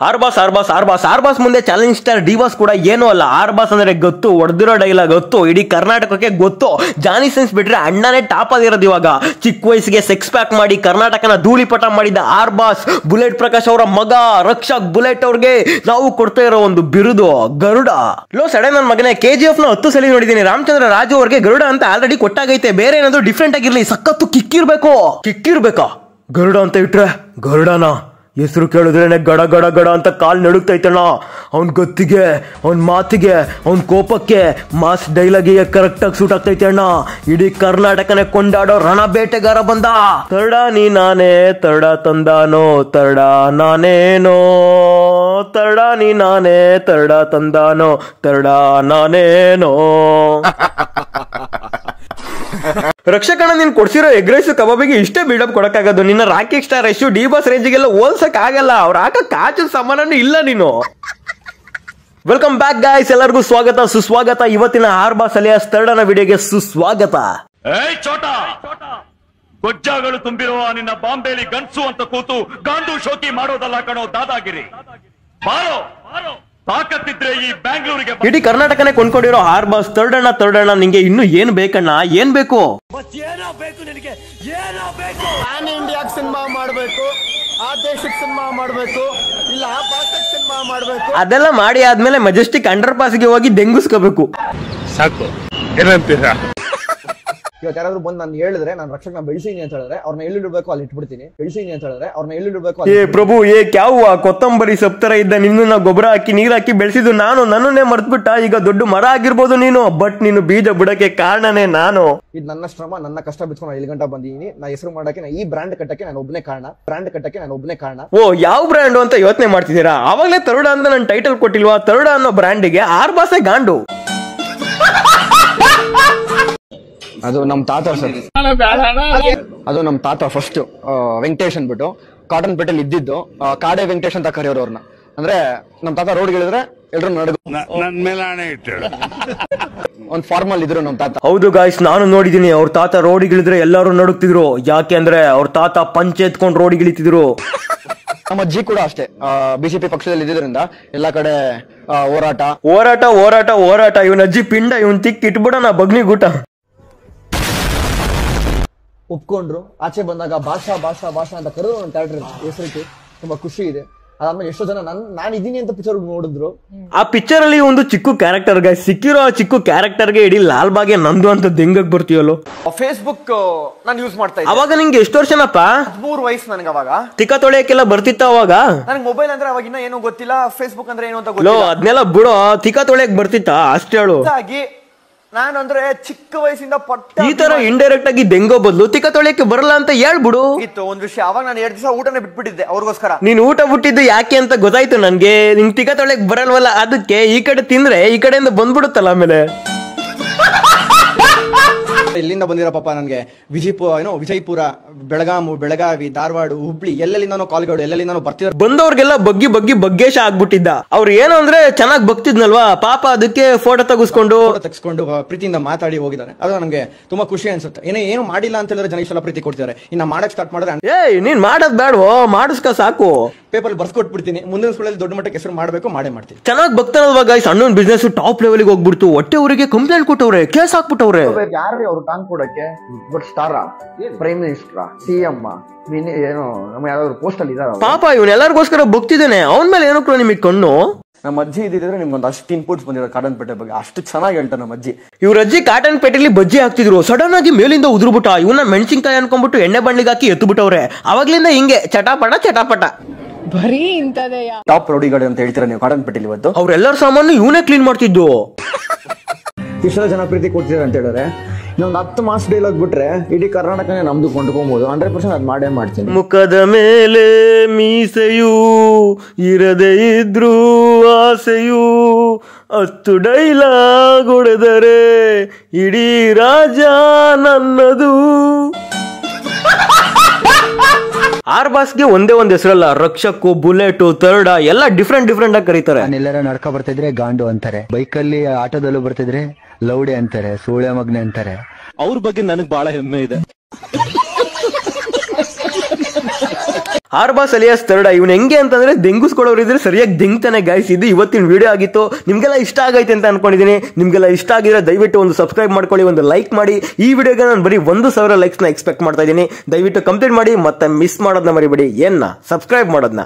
ಆರ್ಬಾಸ್ ಮುಂದೆ challenge star ಡಿವಾಸ್ ಕೂಡ ಏನೂ ಅಲ್ಲ. ಆರ್ಬಾಸ್ ಅಂದ್ರೆ ಗೊತ್ತು, ಹೊಡೆದಿರೋ ಡೈಲಾಗ್ ಗೊತ್ತು, ಇಡೀ ಕರ್ನಾಟಕಕ್ಕೆ ಗೊತ್ತು. ಜಾನಿ ಸೆನ್ಸ್ ಬಿಟ್ರೆ ಅಣ್ಣನೇ ಟಾಪ್ ಆಗಿರೋದು. ಇವಾಗ ಚಿಕ್ಕ ವಯಸ್ಸಿಗೆ ಸೆಕ್ಸ್ ಪ್ಯಾಕ್ ಮಾಡಿ ಕರ್ನಾಟಕನ ಧೂಳಿಪಟ ಮಾಡಿದ ಆರ್ಬಾಸ್ ಬುಲೆಟ್ ಪ್ರಕಾಶ್ ಅವರ ಮಗ ರಕ್ಷಕ್ ಬುಲೆಟ್ ಅವ್ರಿಗೆ ನಾವು ಕೊಡ್ತಾ ಇರೋ ಒಂದು ಬಿರುದು ಗರುಡ. ಸಡನ್ ನನ್ನ ಮಗನೇ KGF ನ 10 ಸಲ ನೋಡಿದೀನಿ. ರಾಮಚಂದ್ರ ರಾಜು ಅವ್ರಿಗೆ ಗರುಡ ಅಂತ ಆಲ್ರೆಡಿ ಕೊಟ್ಟಾಗೈತೆ. ಬೇರೆ ಏನಾದ್ರು ಡಿಫ್ರೆಂಟ್ ಆಗಿರ್ಲಿ, ಸಖತ್ತು ಕಿಕ್ಕಿರ್ಬೇಕಾ ಗರುಡ ಅಂತ ಇಟ್ರೆ ಗರುಡನ ಹೆಸರು ಕೇಳಿದ್ರೇನೆ ಗಡ ಗಡ ಗಡ ಅಂತ ಕಾಲ್ ನಡುಗ್ತೈತಣ್ಣ. ಅವನ್ ಗೊತ್ತಿಗೆ, ಅವನ್ ಮಾತಿಗೆ, ಅವನ್ ಕೋಪಕ್ಕೆ ಮಾಸ್ ಡೈಲಾಗಿಗೆ ಕರೆಕ್ಟ್ ಆಗಿ ಸೂಟ್ ಆಗ್ತೈತೆ ಅಣ್ಣ. ಇಡೀ ಕರ್ನಾಟಕನೇ ಕೊಂಡಾಡೋ ರಣ ಬೇಟೆಗಾರ ಬಂದ. ತರಡ ನೀ ನಾನೇ ತರಡ ತಂದಾನೋ ತರಡ ನಾನೇನೋ, ತರಡ ನೀ ನಾನೇ ತರಡ ತಂದಾನೋ ತರಡ ನಾನೇನೋ. ರಕ್ಷಕಣ್ಣ ನೀನ್ ಕೊಡ್ಸಿರೋ ಎಗ್ ರೈಸ್ ಕಬಾಬಿಗೆ ಇಷ್ಟೇ ಬಿಲ್ಡಪ್ ಕೊಡಕ್ಕಾಗೋದು. ನಿನ್ನ ರಾಕಿಂಗ್ ಸ್ಟಾರ್ ಯಶು ಡಿಬಾಸ್ ರೇಂಜಿಗೆಲ್ಲ ಹೋಲ್ಸಕ್ ಆಗಲ್ಲ. ಅವ್ರ ಹಾಕ ಕಾಚು ಸಮಾನನೂ ಇಲ್ಲ ನೀನು. ವೆಲ್ಕಮ್ ಬ್ಯಾಕ್ ಗಾಯ್ಸ್, ಎಲ್ಲರಿಗೂ ಸ್ವಾಗತ ಸುಸ್ವಾಗತ. ಇವತ್ತಿನ ಆರ್ಬಾಸ್ ಅಲಿಯಾಸ್ ತರ್ಡನ ವಿಡಿಯೋಗೆ ಸುಸ್ವಾಗತ. ಗೊಜ್ಜಾಗಳು ತುಂಬಿರುವ ನಿನ್ನ ಬಾಂಬೆಲಿ ಗನ್ಸು ಅಂತ ಕೂತು ಗಾಂಡು ಶೋಕಿ ಮಾಡೋದಲ್ಲ ಕಣೋ ದಾದಾಗಿರಿ. ತಾಕತ್ತಿದ್ರೆ ಈ ಬ್ಯಾಂಗ್ಳೂರಿಗೆ ಇಡೀ ಕರ್ನಾಟಕನೇ ಕೊಂಡ್ಕೊಂಡಿರೋ ಆರ್ಬಾಸ್ ತರ್ಡಣ್ಣ ನಿಂಗೆ ಇನ್ನು ಏನ್ ಬೇಕಣ್ಣ? ಏನ್ ಬೇಕು? ಪ್ಯಾನ್ ಇಂಡಿಯಾಕ್ ಸಿನಿಮಾ ಮಾಡಬೇಕು, ಆ ದೇಶಕ್ಕೆ ಸಿನಿಮಾ ಮಾಡಬೇಕು, ಇಲ್ಲ ಆ ಭಾಷೆಗೆ ಸಿನಿಮಾ ಮಾಡಬೇಕು. ಅದೆಲ್ಲ ಮಾಡಿ ಆದ್ಮೇಲೆ ಮೆಜೆಸ್ಟಿಕ್ ಅಂಡರ್ ಪಾಸ್ಗೆ ಹೋಗಿ ದೆಂಗುಸ್ಕೋಬೇಕು. ಸಾಕು ಏನಂತೀರಾ? ಇವತ್ತು ಯಾರಾದ್ರೂ ಬಂದು ನಾನು ಹೇಳಿದ್ರೆ ನಾನು ರಕ್ಷಕನ ಬೆಳೆಸಿನಿ ಅಂತ ಹೇಳಿದ್ರೆ ಅವ್ರನ್ನ ಎಲ್ಲಿಡ್ಬೇಕು ಅಲ್ಲಿ ಇಟ್ಬಿಡ್ತೀನಿ. ಬೆಳೆಸಿನಿ ಅಂತ ಹೇಳಿದ್ರೆ ಅವ್ರನ್ನ ಎಲ್ಲಿಡ್ಬೇಕು. ಏ ಪ್ರಭು, ಕ್ಯಾವ ಕೊತ್ತಂಬರಿ ಸೊಪ್ತರ ಇದ್ದ ನಿನ್ನ ಗೊಬ್ಬರ ಹಾಕಿ ನೀರ್ ಹಾಕಿ ಬೆಳೆಸಿದ್ದು ನಾನು. ನನ್ನನ್ನೇ ಮರ್ತ್ಬಿಟ್ಟ. ಈಗ ದೊಡ್ಡ ಮರ ಆಗಿರ್ಬೋದು ನೀನು, ಬಟ್ ನೀನು ಬೀಜ ಬಿಡಕ್ಕೆ ಕಾರಣನೇ ನಾನು. ಇದು ನನ್ನ ಶ್ರಮ, ನನ್ನ ಕಷ್ಟ ಬಿಟ್ಕೊಂಡು ಇಲ್ಲಿ ಗಂಟ ಬಂದಿದ್ದೀನಿ. ನಾ ಹೆಸರು ಮಾಡಕ್ಕೆ, ಈ ಬ್ರ್ಯಾಂಡ್ ಕಟ್ಟಕ್ಕೆ ನಾನು ಒಬ್ಬನೇ ಕಾರಣ. ಓ, ಯಾವ ಬ್ರ್ಯಾಂಡ್ ಅಂತ ಯೋಚನೆ ಮಾಡ್ತಿದ್ದೀರಾ? ಅವಾಗಲೇ ತರುಡ ಅಂತ ನನ್ನ ಟೈಟಲ್ ಕೊಟ್ಟಿಲ್ವಾ? ತರುಡ ಅನ್ನೋ ಬ್ರ್ಯಾಂಡಿಗೆ ಆರ್ಬಾಸೇ ಗಾಂಡು. ಅದು ನಮ್ ತಾತ ಸರ್, ಅದು ನಮ್ ತಾತ ಫಸ್ಟ್ ವೆಂಕಟೇಶ್ ಅನ್ಬಿಟ್ಟು ಕಾಟನ್ ಪೇಟೆಲ್ ಇದ್ದಿದ್ದು. ಕಾಡೆ ವೆಂಕಟೇಶ್ ಅಂತ ಕರೆಯೋರು ಅವ್ರನ್ನ. ಅಂದ್ರೆ ನಮ್ ತಾತ ರೋಡ್ ಗಿಳಿದ್ರೆ ಎಲ್ರು ಒಂದ್ ಫಾರ್ಮಲ್ ಇದ್ರು ನಮ್ ತಾತ. ಹೌದು ಗಾಯ್ಸ್, ನಾನು ನೋಡಿದೀನಿ. ಅವ್ರ ತಾತ ರೋಡಿಗಿಳಿದ್ರೆ ಎಲ್ಲರೂ ನಡುಕ್ತಿದ್ರು. ಯಾಕೆ ಅಂದ್ರೆ ಅವ್ರ ತಾತ ಪಂಚೆ ಎತ್ಕೊಂಡು ರೋಡಿಗಿಳಿತಿದ್ರು. ನಮ್ಮ ಅಜ್ಜಿ ಕೂಡ ಅಷ್ಟೇ ಬಿಜೆಪಿ ಪಕ್ಷದಲ್ಲಿ ಇದ್ದಿದ್ರಿಂದ ಎಲ್ಲಾ ಕಡೆ ಹೋರಾಟ. ಇವನ್ ಅಜ್ಜಿ ಪಿಂಡ, ಇವನ್ ತಿಕ್ ಇಟ್ಬಿಡೋಣ ಬಗ್ನಿಗೂಟ. ಒಪ್ಕೊಂಡ್ರು. ಆಚೆ ಬಂದಾಗ ಭಾಷಾ ಅಂತ ಕರೆದು ನನ್ನ ಕ್ಯಾರೆಕ್ಟರ್ ಹೆಸರಿಗೆ ತುಂಬಾ ಖುಷಿ ಇದೆ. ಅದಾದ್ಮೇಲೆ ಎಷ್ಟೋ ಜನ ನಾನು ಇದೀನಿ ಅಂತ ಪಿಕ್ಚರ್ ನೋಡಿದ್ರು. ಆ ಪಿಕ್ಚರ್ ಅಲ್ಲಿ ಒಂದು ಚಿಕ್ಕ ಕ್ಯಾರೆಕ್ಟರ್ ಗಾಯ್ಸ್, ಸಿಕ್ಕಿರೋ ಆ ಚಿಕ್ಕ ಕ್ಯಾರೆಕ್ಟರ್ಗೆ ಇಡೀ ಲಾಲ್ ಬಾಗೆ ನಂದು ಅಂತ ದೆಂಗಕ್ ಬರ್ತೀವಲ್ಲೋ. ಫೇಸ್ಬುಕ್ ನಾನು ಯೂಸ್ ಮಾಡ್ತಾ ಇದ್ದೆ. ಅವಾಗ ನಿಂಗೆ ಎಷ್ಟು ವರ್ಷನಪ್ಪ? 13 ವಯಸ್ಸು ನನಗೆ. ಅವಾಗ ತಿಕ್ಕ ತೊಳೆಯಕ್ಕೆಲ್ಲ ಬರ್ತಿತ್ತ ಅವಾಗ? ನನಗೆ ಮೊಬೈಲ್ ಅಂದ್ರೆ ಅವಾಗ ಇನ್ನ ಏನೋ ಗೊತ್ತಿಲ್ಲ, ಫೇಸ್ಬುಕ್ ಅಂದ್ರೆ ಏನು ಅಂತ ಗೊತ್ತಿಲ್ಲ. ಅದ್ನೆಲ್ಲ ಬಿಡೋ, ತಿಕ್ಕ ತೊಳೆಯಕ್ ಬರ್ತಿತ್ತ ಅಷ್ಟೇ ಹೇಳು. ನಾನು ಅಂದ್ರೆ ಚಿಕ್ಕ ವಯಸ್ಸಿಂದ ಈ ತರ ಇಂಡೈರೆಕ್ಟ್ ಆಗಿ ದೆಂಗೋ ಬದಲು ತಿಕ್ಕ ತೊಳೆಯಕ್ಕೆ ಬರಲ್ಲ ಅಂತ ಹೇಳ್ಬಿಡು. ಇತ್ತು ಒಂದ್ ವಿಷಯ. ಅವಾಗ ನಾನು 2 ದಿವಸ ಊಟನೇ ಬಿಟ್ಬಿಟ್ಟಿದ್ದೆ ಅವ್ರಿಗೋಸ್ಕರ. ನೀನ್ ಊಟ ಬಿಟ್ಟಿದ್ದು ಯಾಕೆ ಅಂತ ಗೊತ್ತಾಯ್ತು ನನ್ಗೆ. ನಿಂಗ್ ತಿಕ್ಕ ತೊಳೆಯಕ್ ಬರಲ್ವಲ್ಲ, ಅದಕ್ಕೆ ಈ ಕಡೆ ತಿಂದ್ರೆ ಈ ಕಡೆಯಿಂದ ಬಂದ್ಬಿಡುತ್ತಲ್ಲ ಆಮೇಲೆ. ಇಲ್ಲಿಂದ ಬಂದಿರೋ ಪಾಪ ನನಗೆ ವಿಜಯಪುರ, ಬೆಳಗಾವಿ, ಧಾರವಾಡ, ಹುಬ್ಳಿ ಎಲ್ಲೆಲ್ಲಿಂದಾನೋ ಕಾಲ್ಗಳು, ಎಲ್ಲೆಲ್ಲಿಂದಾನೋ ಬರ್ತಿದ್ರು. ಬಂದವ್ರಿಗೆಲ್ಲ ಬಗ್ಗೇಶ ಆಗ್ಬಿಟ್ಟಿದ್ದ. ಅವ್ರು ಏನು ಅಂದ್ರೆ ಚೆನ್ನಾಗಿ ಬಗ್ತಿದ್ನಲ್ವಾ ಪಾಪ, ಅದಕ್ಕೆ ಫೋಟೋ ತೆಗೆಸ್ಕೊಂಡು ಪ್ರೀತಿಯಿಂದ ಮಾತಾಡಿ ಹೋಗಿದ್ದಾರೆ. ಅದು ನನಗೆ ತುಂಬಾ ಖುಷಿ ಅನ್ಸುತ್ತೆ. ಏನು ಮಾಡಿಲ್ಲ ಅಂತ ಹೇಳಿದ್ರೆ ಜನ ಇಷ್ಟೆಲ್ಲ ಪ್ರೀತಿ ಕೊಡ್ತಿದ್ದಾರೆ. ಇನ್ನ ಮಾಡಕ್ ಸ್ಟಾರ್ಟ್ ಮಾಡಿದ್ರೆ ನೀನ್ ಮಾಡೋದ್ ಬೇಡವೋ, ಮಾಡಿಸ್ಕ ಸಾಕು. ಪೇಪರ್ ಬರ್ಸ್ಕೊಟ್ಬಿಡ್ತೀನಿ. ಮುಂದಿನ ಸ್ಕೂಲಲ್ಲಿ ದೊಡ್ಡ ಮಟ್ಟಕ್ಕೆ ಹೆಸರು ಮಾಡಬೇಕು, ಮಾಡ್ತೀನಿ. ಚೆನ್ನಾಗಿ ಬಗ್ತಾರಲ್ವಾ ಗಾಯ್ಸ್, ಅಣ್ಣನ ಬಿಸ್ನೆಸ್ ಟಾಪ್ ಲೆವೆಲ್ಗೆ ಹೋಗ್ಬಿಡ್ತು. ಹೊಟ್ಟೆ ಅವರಿಗೆ ಕಂಪ್ಲೇಂಟ್ ಕೊಟ್ಟವ್ರೆ, ಕೇಸ್ ಹಾಕ್ಬಿಟ್ಟವ್ರೆ. ಯಾರು ಅವ್ರು ಟಾಂಗ್ ಕೊಡಕ್ಕೆ? But star, prime minister, CM, ಏನೋ ನಮ್ಮ ಯಾವ್ದಾದ್ರು ಪೋಸ್ಟ್ ಅಲ್ಲಿ ಇದಾರೆ. ಪಾಪ ಇವನ್ ಎಲ್ಲರಿಗೋಸ್ಕರ ಬಗ್ತಿದ್ದಾನೆ. ಅವನ್ ಮೇಲೆ ಏನಕ್ಕೂ ನಿಮಗೆ ಕಣ್ಣು? ನಮ್ಮ ಅಜ್ಜಿ ಇದ್ದಿದ್ರೆ ನಿಮ್ಗೊಂದು ಅಷ್ಟು ಇನ್ಪುಟ್ಸ್ ಬಂದಿರೋ ಕಾಟನ್ ಪೇಟೆ ಬಗ್ಗೆ. ಅಷ್ಟು ಚೆನ್ನಾಗಿ ಹೇಳ್ತಾರೆ ನಮ್ಮ ಅಜ್ಜಿ. ಇವ್ರ ಅಜ್ಜಿ ಕಾಟನ್ ಪೇಟೆಲಿ ಬಜ್ಜಿ ಹಾಕ್ತಿದ್ರು. ಸಡನ್ ಆಗಿ ಮೇಲಿಂದ ಉದುರ್ಬಿಟ್ಟ. ಇವನ್ನ ಮೆಣಸಿನ್ಕಾಯಿ ಅನ್ಕೊಂಡ್ಬಿಟ್ಟು ಎಣ್ಣೆ ಬಣ್ಣಿಗೆ ಹಾಕಿ ಎತ್ತು ಬಿಟ್ಟವ್ರೆ. ಅವಾಗ್ಲಿಂದ ಹಿಂಗೆ ಚಟಾಪಟ ಬರೀ ಇಂತದೇ. ಟಾಪ್ ರೌಡಿಗಳು ಅಂತ ಹೇಳ್ತೀರಾ ನೀವು ಕಾಟನ್ ಪೇಟೆಲಿ. ಇವತ್ತು ಅವ್ರೆಲ್ಲರ ಸಾಮಾನು ಇವನೇ ಕ್ಲೀನ್ ಮಾಡ್ತಿದ್ದು. ಇಷ್ಟೆಲ್ಲ ಜನ ಪ್ರೀತಿ ಕೊಡ್ತಿದ್ದಾರೆ ಅಂತ ಹೇಳಿದ್ರೆ ಇನ್ನೊಂದು 10 ಮಾಸ್ ಡೈಲಾಗ್ ಬಿಟ್ರೆ ಇಡೀ ಕರ್ನಾಟಕನೇ ನಮ್ದು ಕೊಂಡ್ಕೊಬಹುದು. 100% ಅದ್ ಮಾಡೇ ಮಾಡ್ತೀನಿ. ಮುಖದ ಮೇಲೆ ಮೀಸೆಯೂ ಇರದೇ ಇದ್ರು ಆಸೆಯೂ 10 ಡೈಲಾಗ್ ಹೊಡೆದರೆ ಇಡೀ ರಾಜ ನನ್ನದು. ಆರ್ಬಾಸ್ಗೆ ಒಂದೇ ಒಂದ್ ಹೆಸರಲ್ಲ, ರಕ್ಷಕು, ಬುಲೆಟ್, ತರ್ಡ ಎಲ್ಲ ಡಿಫ್ರೆಂಟ್ ಆಗಿ ಕರೀತಾರೆ. ನಾನೆಲ್ಲರ ನಡ್ಕ ಬರ್ತಿದ್ರೆ ಗಾಂಡು ಅಂತಾರೆ, ಬೈಕಲ್ಲಿ ಆಟೋದಲ್ಲೂ ಬರ್ತಿದ್ರೆ ಲೌಡೆ ಅಂತಾರೆ, ಸೂಳೆ ಮಗ್ನೆ ಅಂತಾರೆ. ಅವ್ರ ಬಗ್ಗೆ ನನಗ್ ಬಹಳ ಹೆಮ್ಮೆ ಇದೆ. ಆರ್ಬಾಸ್ ಅಲಿಯಾಸ್ ಥರ್ಡ್ ಇವನು ಹೆಂಗೆ ಅಂತಂದ್ರೆ ದೆಂಗುಸ್ಕೊಳ್ಳೋರು ಇದ್ರೆ ಸರಿಯಾಗಿ ದೆಂಗ್ತಾನೆ ಗಾಯ್ಸ್. ಇದು ಇವತ್ತಿನ ವಿಡಿಯೋ ಆಗಿತ್ತು. ನಿಮ್ಗೆಲ್ಲ ಇಷ್ಟ ಆಗೈತೆ ಅಂತ ಅನ್ಕೊಂಡಿದ್ದೀನಿ. ನಿಮ್ಗೆಲ್ಲ ಇಷ್ಟ ಆಗಿದ್ರೆ ದಯವಿಟ್ಟು ಒಂದು ಸಬ್ಸ್ಕ್ರೈಬ್ ಮಾಡ್ಕೊಳ್ಳಿ, ಒಂದು ಲೈಕ್ ಮಾಡಿ. ಈ ವಿಡಿಯೋಗೆ ನಾನು ಬರೀ 1,000 ಲೈಕ್ಸ್ ನ ಎಕ್ಸ್ಪೆಕ್ಟ್ ಮಾಡ್ತಾ ಇದ್ದೀನಿ. ದಯವಿಟ್ಟು ಕಂಪ್ಲೀಟ್ ಮಾಡಿ, ಮತ್ತೆ ಮಿಸ್ ಮಾಡೋದನ್ನ ಮರಿಬೇಡಿ. ಸಬ್ಸ್ಕ್ರೈಬ್ ಮಾಡೋದನ್ನ.